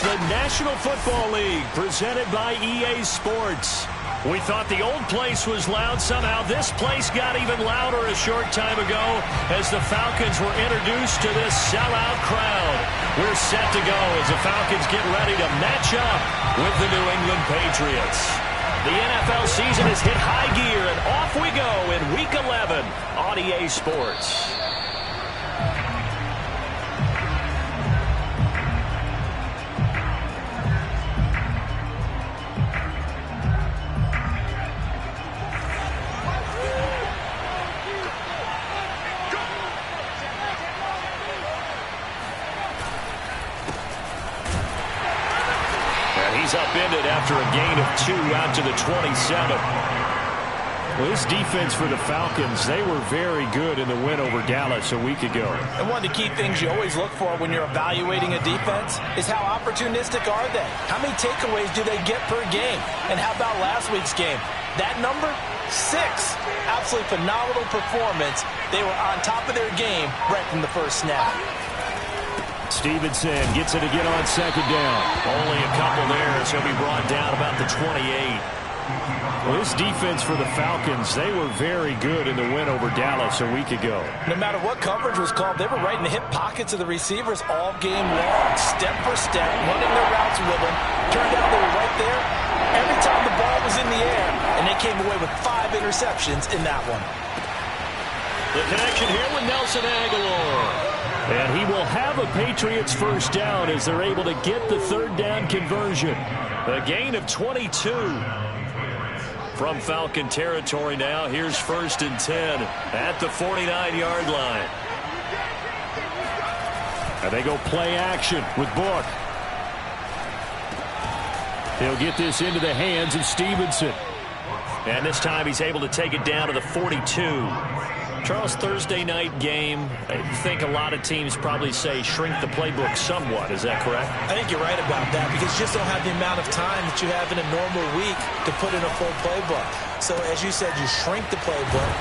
the National Football League, presented by EA Sports. We thought the old place was loud. Somehow this place got even louder a short time ago as the Falcons were introduced to this sellout crowd. We're set to go as the Falcons get ready to match up with the New England Patriots. The NFL season has hit high gear, and off we go in Week 11 on EA Sports. He's upended after a gain of 2 out to the 27. Well, this defense for the Falcons, they were very good in the win over Dallas a week ago. And one of the key things you always look for when you're evaluating a defense is how opportunistic are they? How many takeaways do they get per game? And how about last week's game? That number? 6. Absolutely phenomenal performance. They were on top of their game right from the first snap. Stevenson gets it again on second down. Only a couple there, so he'll be brought down about the 28. Well, this defense for the Falcons, they were very good in the win over Dallas a week ago. No matter what coverage was called, they were right in the hip pockets of the receivers all game long, step for step, running their routes with them. Turned out they were right there every time the ball was in the air, and they came away with 5 interceptions in that one. The connection here with Nelson Aguilar. And he will have a Patriots first down as they're able to get the third down conversion. A gain of 22 from Falcon territory now. Here's 1st and 10 at the 49-yard line. And they go play action with Book. He'll get this into the hands of Stevenson. And this time he's able to take it down to the 42. Charles, Thursday night game, I think a lot of teams probably say shrink the playbook somewhat. Is that correct? I think you're right about that because you just don't have the amount of time that you have in a normal week to put in a full playbook. So, as you said, you shrink the playbook,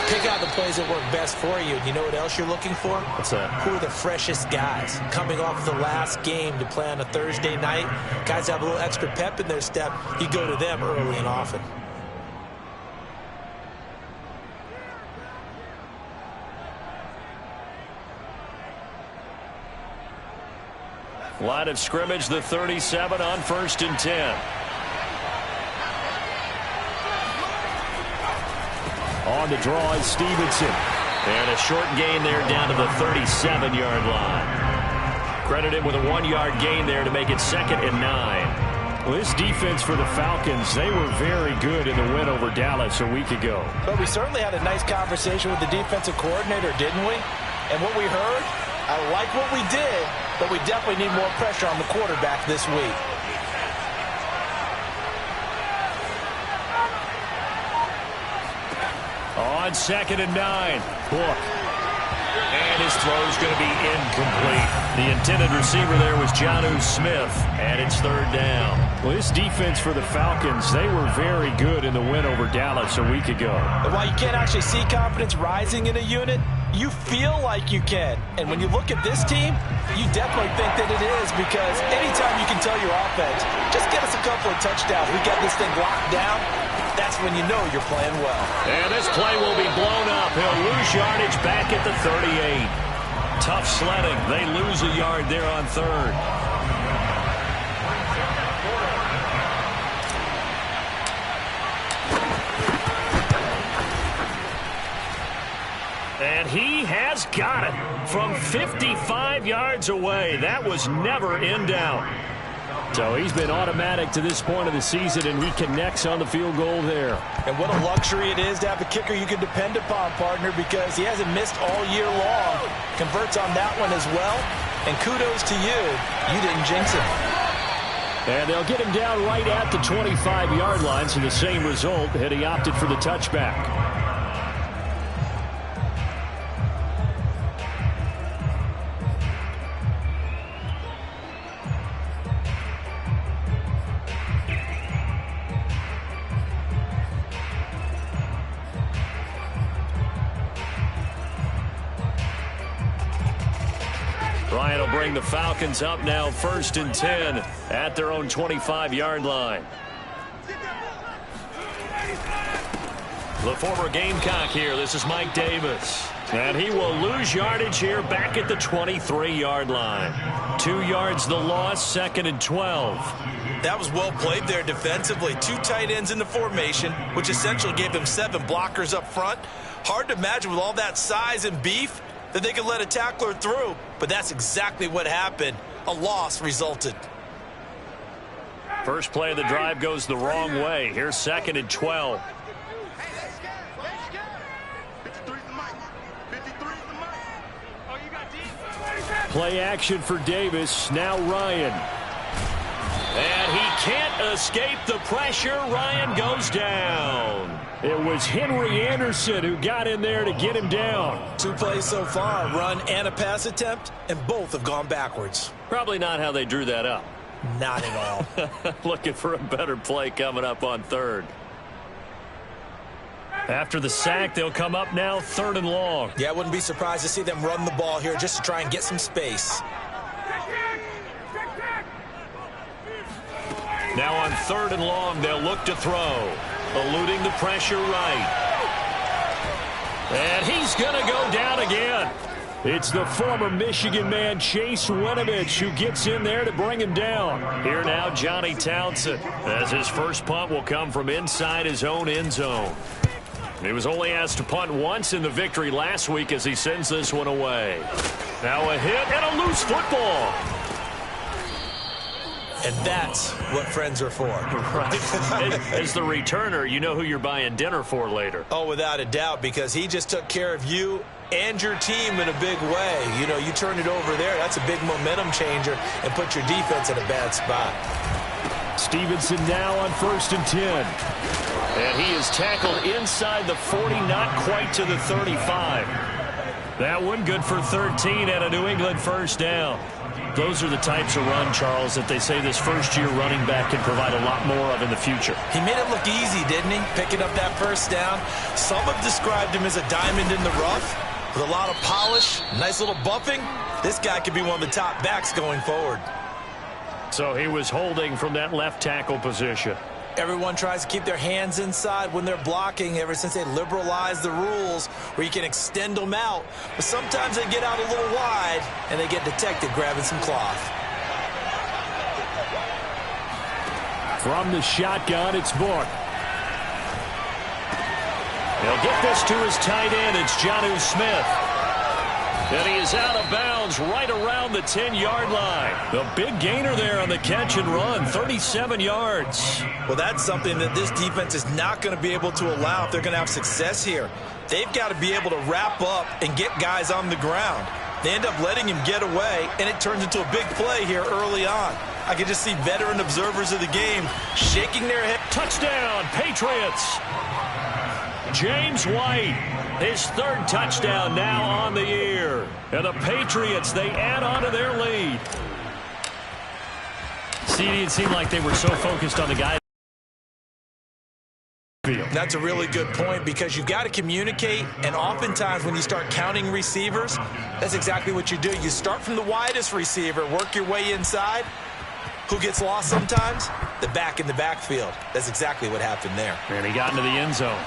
pick out the plays that work best for you. You know what else you're looking for? What's that? Who are the freshest guys coming off of the last game to play on a Thursday night? Guys have a little extra pep in their step. You go to them early and often. Line of scrimmage, the 37 on 1st and 10. On the draw is Stevenson. And a short gain there down to the 37-yard line. Credit him with a 1-yard gain there to make it 2nd and 9. Well, this defense for the Falcons, they were very good in the win over Dallas a week ago. But we certainly had a nice conversation with the defensive coordinator, didn't we? And what we heard, I like what we did, but we definitely need more pressure on the quarterback this week. On 2nd and 9, Book. And his throw is going to be incomplete. The intended receiver there was Jonnu Smith, and it's 3rd down. Well, this defense for the Falcons, they were very good in the win over Dallas a week ago. And while you can't actually see confidence rising in a unit, you feel like you can. And when you look at this team, you definitely think that it is, because anytime you can tell your offense, just get us a couple of touchdowns, we got this thing locked down, that's when you know you're playing well. And this play will be blown up. He'll lose yardage back at the 38. Tough sledding. They lose a yard there on 3rd. And he has got it from 55 yards away. That was never in doubt. So he's been automatic to this point of the season, and he connects on the field goal there. And what a luxury it is to have a kicker you can depend upon, partner, because he hasn't missed all year long. Converts on that one as well. And kudos to you. You didn't jinx him. And they'll get him down right at the 25-yard line, so the same result, had he opted for the touchback. Ryan will bring the Falcons up now 1st and 10 at their own 25-yard line. The former Gamecock here. This is Mike Davis. And he will lose yardage here back at the 23-yard line. 2 yards the loss, 2nd and 12. That was well played there defensively. 2 tight ends in the formation, which essentially gave them 7 blockers up front. Hard to imagine with all that size and beef that they could let a tackler through, but that's exactly what happened. A loss resulted. First play of the drive goes the wrong way. Here's 2nd and 12. Play action for Davis. Now Ryan. And he can't escape the pressure. Ryan goes down. It was Henry Anderson who got in there to get him down. 2 plays so far, a run and a pass attempt, and both have gone backwards. Probably not how they drew that up. Not at all. Looking for a better play coming up on 3rd. After the sack, they'll come up now 3rd and long. Yeah, I wouldn't be surprised to see them run the ball here just to try and get some space. Now on 3rd and long, they'll look to throw. Eluding the pressure right. And he's going to go down again. It's the former Michigan man, Chase Winovich, who gets in there to bring him down. Here now, Johnny Townsend, as his first punt will come from inside his own end zone. He was only asked to punt once in the victory last week as he sends this one away. Now a hit and a loose football. And that's what friends are for. Right. As the returner, you know who you're buying dinner for later. Oh, without a doubt, because he just took care of you and your team in a big way. You know, you turn it over there, that's a big momentum changer and put your defense in a bad spot. Stevenson now on 1st and 10. And he is tackled inside the 40, not quite to the 35. That one good for 13 and a New England first down. Those are the types of run, Charles, that they say this first-year running back can provide a lot more of in the future. He made it look easy, didn't he? Picking up that first down. Some have described him as a diamond in the rough with a lot of polish, nice little bumping. This guy could be one of the top backs going forward. So he was holding from that left tackle position. Everyone tries to keep their hands inside when they're blocking ever since they liberalized the rules where you can extend them out. But sometimes they get out a little wide and they get detected grabbing some cloth. From the shotgun, it's Book. He'll get this to his tight end. It's Jonnu Smith. And he is out of bounds right around the 10-yard line. The big gainer there on the catch and run, 37 yards. Well, that's something that this defense is not going to be able to allow if they're going to have success here. They've got to be able to wrap up and get guys on the ground. They end up letting him get away, and it turns into a big play here early on. I can just see veteran observers of the game shaking their head. Touchdown, Patriots. James White, his 3rd touchdown now on the year. And the Patriots, they add on to their lead. See, it seemed like they were so focused on the guy. That's a really good point because you've got to communicate, and oftentimes when you start counting receivers, that's exactly what you do. You start from the widest receiver, work your way inside. Who gets lost sometimes? The back in the backfield. That's exactly what happened there. And he got into the end zone.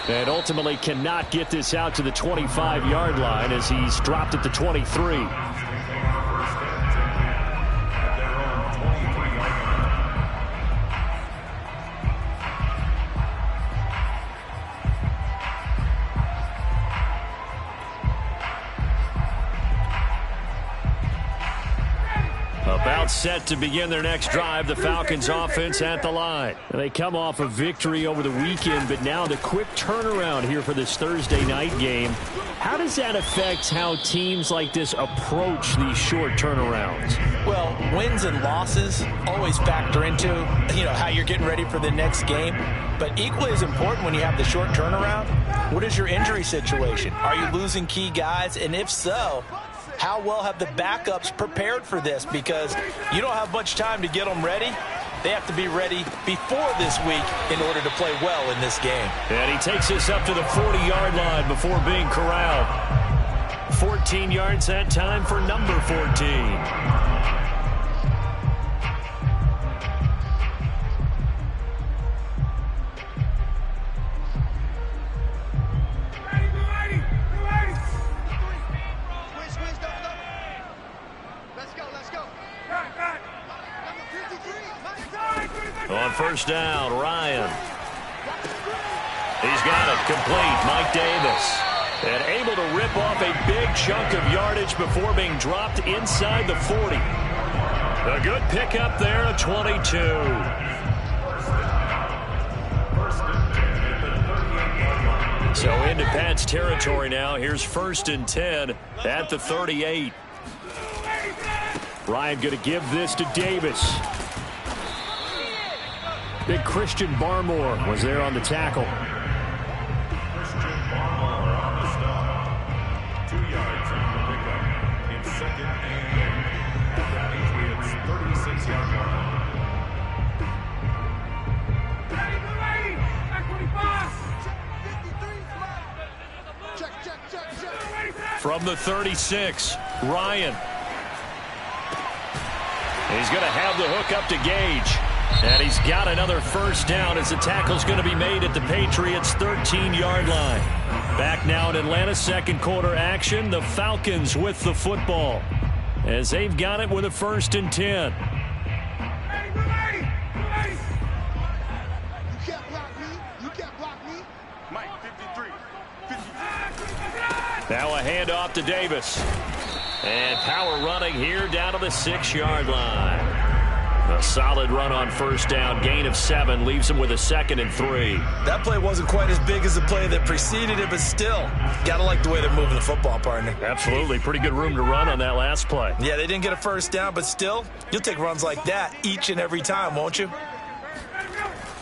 And ultimately cannot get this out to the 25-yard line as he's dropped at the 23. About set to begin their next drive, the Falcons offense at the line. They come off a victory over the weekend, but now the quick turnaround here for this Thursday night game. How does that affect how teams like this approach these short turnarounds? Well, wins and losses always factor into, how you're getting ready for the next game. But equally as important when you have the short turnaround, what is your injury situation? Are you losing key guys? And if so, how well have the backups prepared for this? Because you don't have much time to get them ready. They have to be ready before this week in order to play well in this game. And he takes us up to the 40-yard line before being corralled. 14 yards that time for number 14. On first down, Ryan. He's got it complete. Mike Davis. And able to rip off a big chunk of yardage before being dropped inside the 40. A good pickup there at 22. So into Pat's territory now. Here's 1st and 10 at the 38. Ryan going to give this to Davis. Big Christian Barmore was there on the tackle. Christian Barmore on the stop. 2 yards on the pickup in 2nd and 8 at the Patriots 36-yard line. From the 36, Ryan. He's going to have the hook up to Gage. And he's got another first down as the tackle's going to be made at the Patriots' 13-yard line. Back now in Atlanta, second quarter action. The Falcons with the football as they've got it with a 1st and 10. You can't block me. You can't block me. Mike, 53. Now a handoff to Davis. And power running here down to the 6-yard line. A solid run on first down. Gain of 7 leaves him with a 2nd and 3. That play wasn't quite as big as the play that preceded it, but still, gotta like the way they're moving the football, partner. Absolutely. Pretty good room to run on that last play. Yeah, they didn't get a first down, but still, you'll take runs like that each and every time, won't you?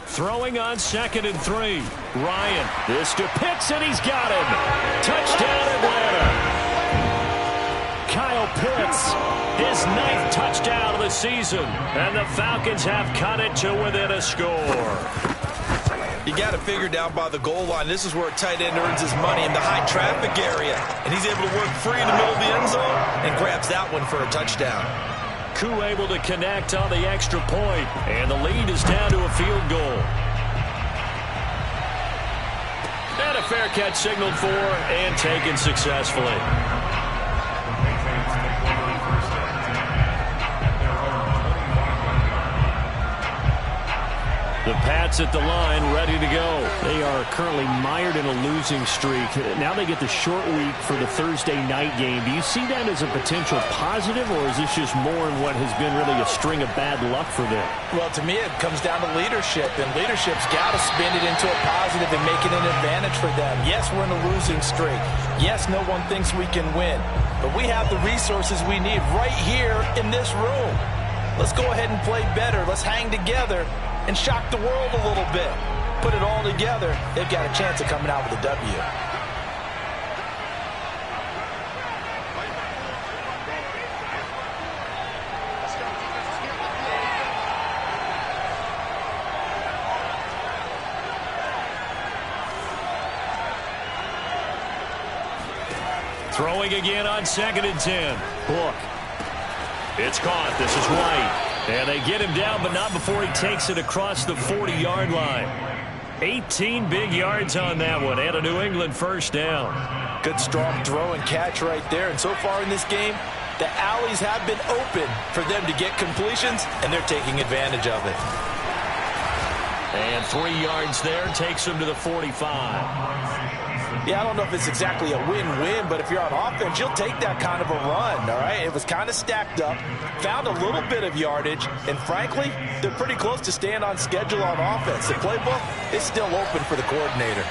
Throwing on 2nd and 3. Ryan. This to Pitts, and he's got him. Touchdown, Atlanta. Kyle Pitts, his 9th touchdown of the season. And the Falcons have cut it to within a score. You got to figure down by the goal line. This is where a tight end earns his money in the high traffic area. And he's able to work free in the middle of the end zone and grabs that one for a touchdown. Koo able to connect on the extra point. And the lead is down to a field goal. And a fair catch signaled for and taken successfully. The Pats at the line, ready to go. They are currently mired in a losing streak. Now they get the short week for the Thursday night game. Do you see that as a potential positive, or is this just more in what has been really a string of bad luck for them? Well, to me, it comes down to leadership, and leadership's got to spin it into a positive and make it an advantage for them. Yes, we're in a losing streak. Yes, no one thinks we can win, but we have the resources we need right here in this room. Let's go ahead and play better. Let's hang together and shock the world a little bit. Put it all together, they've got a chance of coming out with a W. Throwing again on 2nd and 10. Book. It's caught. This is White. And they get him down, but not before he takes it across the 40-yard line. 18 big yards on that one, and a New England first down. Good, strong throw and catch right there. And so far in this game, the alleys have been open for them to get completions, and they're taking advantage of it. And 3 yards there takes him to the 45. Yeah, I don't know if it's exactly a win-win, but if you're on offense, you'll take that kind of a run, all right? It was kind of stacked up, found a little bit of yardage, and frankly, they're pretty close to staying on schedule on offense. The playbook is still open for the coordinator.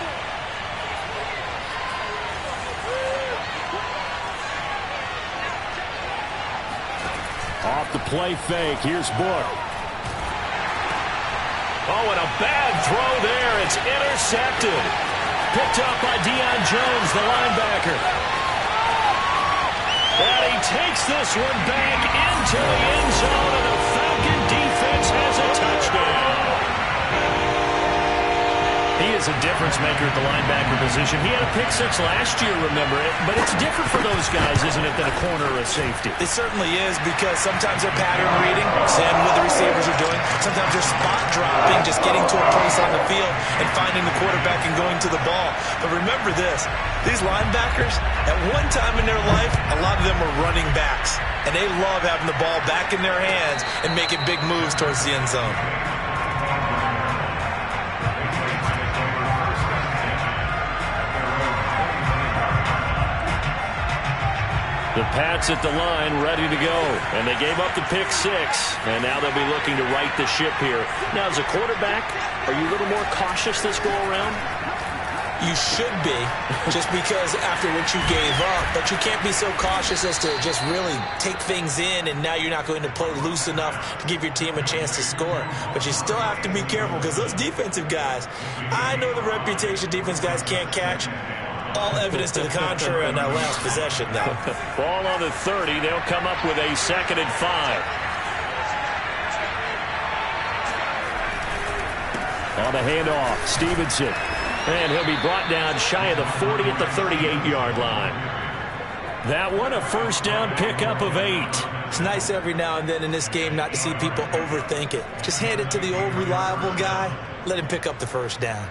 Off the play fake, here's Book. Oh, and a bad throw there. It's intercepted. Picked up by Deion Jones, the linebacker. And he takes this one back into the end zone, and the Falcon defense has a touchdown. is a difference maker at the linebacker position. He had a pick six last year, remember it, but it's different for those guys, isn't it, than a corner or a safety? It certainly is, because sometimes they're pattern reading, seeing what the receivers are doing. Sometimes they're spot dropping, just getting to a place on the field and finding the quarterback and going to the ball. But remember this, these linebackers, at one time in their life, a lot of them were running backs, and they love having the ball back in their hands and making big moves towards the end zone. The Pats at the line, ready to go. And they gave up the pick six. And now they'll be looking to right the ship here. Now, as a quarterback, are you a little more cautious this go-around? You should be, just because after what you gave up. But you can't be so cautious as to just really take things in, and now you're not going to play loose enough to give your team a chance to score. But you still have to be careful, because those defensive guys, I know the reputation defense guys can't catch. All evidence to the contrary on that last possession, though. Ball on the 30. They'll come up with a 2nd and 5. On the handoff, Stevenson. And he'll be brought down shy of the 40 at the 38-yard line. That one, a first down pickup of 8. It's nice every now and then in this game not to see people overthink it. Just hand it to the old reliable guy. Let him pick up the first down.